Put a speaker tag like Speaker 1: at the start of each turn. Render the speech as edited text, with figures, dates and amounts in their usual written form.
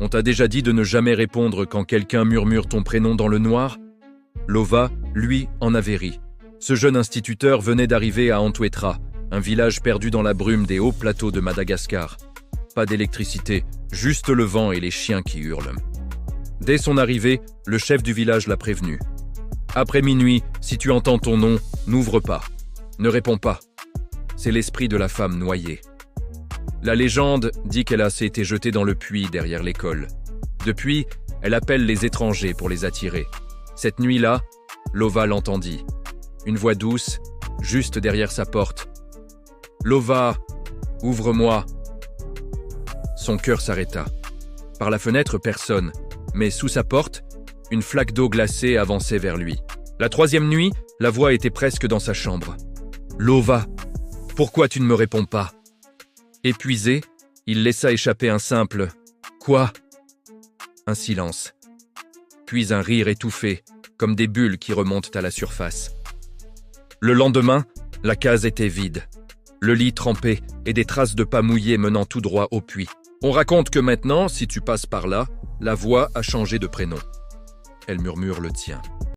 Speaker 1: On t'a déjà dit de ne jamais répondre quand quelqu'un murmure ton prénom dans le noir? Lova, lui, en avait ri. Ce jeune instituteur venait d'arriver à Antuetra, un village perdu dans la brume des hauts plateaux de Madagascar. Pas d'électricité, juste le vent et les chiens qui hurlent. Dès son arrivée, le chef du village l'a prévenu. Après minuit, si tu entends ton nom, n'ouvre pas. Ne réponds pas. C'est l'esprit de la femme noyée. La légende dit qu'elle a été jetée dans le puits derrière l'école. Depuis, elle appelle les étrangers pour les attirer. Cette nuit-là, Lova l'entendit. Une voix douce, juste derrière sa porte. « Lova, ouvre-moi !» Son cœur s'arrêta. Par la fenêtre, personne, mais sous sa porte, une flaque d'eau glacée avançait vers lui. La troisième nuit, la voix était presque dans sa chambre. « Lova, pourquoi tu ne me réponds pas ?» Épuisé, il laissa échapper un simple « Quoi ?» Un silence. Puis un rire étouffé, comme des bulles qui remontent à la surface. Le lendemain, la case était vide. Le lit trempé et des traces de pas mouillés menant tout droit au puits. On raconte que maintenant, si tu passes par là, la voix a changé de prénom. Elle murmure le tien.